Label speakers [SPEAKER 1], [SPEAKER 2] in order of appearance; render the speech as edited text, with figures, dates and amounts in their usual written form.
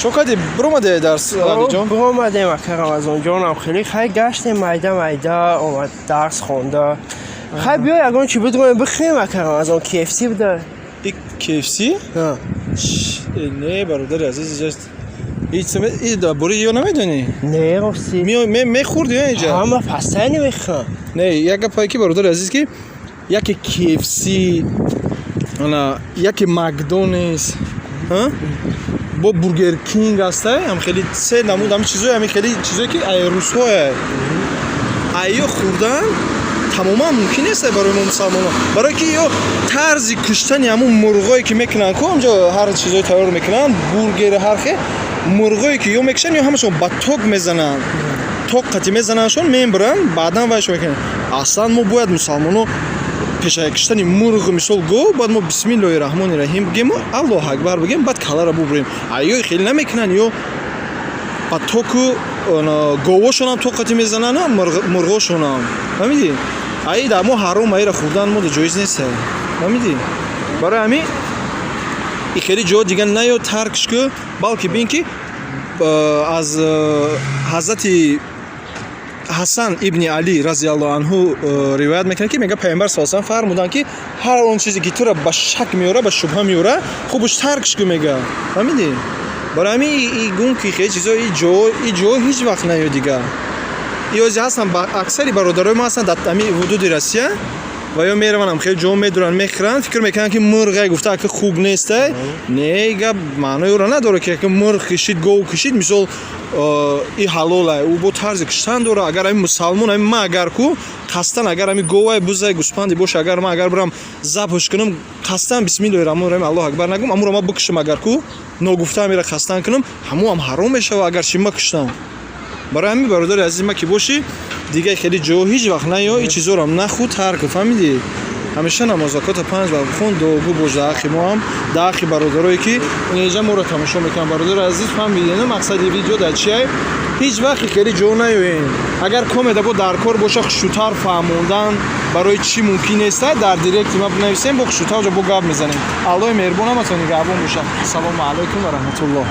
[SPEAKER 1] چوکادی برامده درس علی جان؟
[SPEAKER 2] برامدیم اکرم از اونجا خیلی خیلی گشتیم میده اومد درس خونده. خیلی بیای اگه چی بدونم بخریم اکرم از اون KFC بده.
[SPEAKER 1] این KFC؟ نه برادر عزیز جست. این دبوری یا نمیدونی؟
[SPEAKER 2] نه راستی.
[SPEAKER 1] می خوردی اینجا؟
[SPEAKER 2] همه پسته نمیخوام.
[SPEAKER 1] نه یک پای کی برادر عزیز کی؟ یک KFC، انا یک مکدونالدز، ها؟ با برگر کینگ هسته هم خیلی سه نمود هم چیزایی همین خیلی چیزایی که روس‌ها ایو خوردن تماما ممکن نیست برای ما مسلمان‌ها، برای که یا طرز کشتن همون مرغایی که میکنن که اونجا هر چیزایی تیار میکنن برگر هر خی مرغایی که یا میکشن یا همشون با توق میزنن توق قطعی میزننشون میبرن بعدا وایش میکنن. اصلا ما باید مسلمان‌ها پیشای کشتن مرغ مثل گو بعد ما بسم الله الرحمن الرحیم بگیم الله اکبر بگیم بعد کلا را ببریم. ایو خیلی نمیکنن یا با توکو گووشون هم توق قطعی میزنن مرغاشون هم فهمیدی؟ ای در ما حرام ایره خوردن ما جایز نیست فهمیدی؟ برای همین این خیلی جا دیگه نیو ترکش که بلکه بین که از حضرت حسن ابن علی رضی الله عنه روایت میکنه که میگه پیامبر صلی الله علیه و آله فرمودن که هر اون چیزی که تو را به شک میاره به شبهه میاره خوبش ترکش که میگه فهمیدی؟ برای همین این گون که خیلی چیزا این جو هیچ وقت نیو دیگه ایوزی هستن با اکثری برادرای ما هستن در همین حدود روسیه و یا میروانم خیلی جو میدونن میخرن فکر میکنن که مرغ گفته که خوب نیسته نه گپ معنی رو نداره که مرغ کشید گو کشید مثلا این حلاله او با طرز کشتن داره. اگر این مسلمان این ما اگر کو خستن اگر این گوای بوزه گوسپندی باشه اگر ما اگر برم ذبحش کنم خستن بسم الله الرحمن الرحیم الله اکبر نگم امور ما بکشم اگر کو نگفته میره خستن کنم همو هم حرام میشه و اگر شیما کشتم. برای همین برادر عزیز ما که باشی دیگه خیلی جو هیچ وقت نیا این چیزا رو هم نخود ترک فهمیدی؟ همیشه نمازات 5 وقت خون دو بوج اخی ما هم داخل برادرایی که اینجا ما رو تماشا میکنن برادر عزیز فهمیدی نه مقصد ویدیو در چیه؟ هیچ وقت خیلی جو نیوین اگر کمد با در کار باشه شوتار فهموندن برای چی ممکن است در دایرکت ما بنویسیم با شوتار جو با گاب میزنیم. الله مهربان هم اتونی گابون باشه. سلام علیکم و رحمت الله.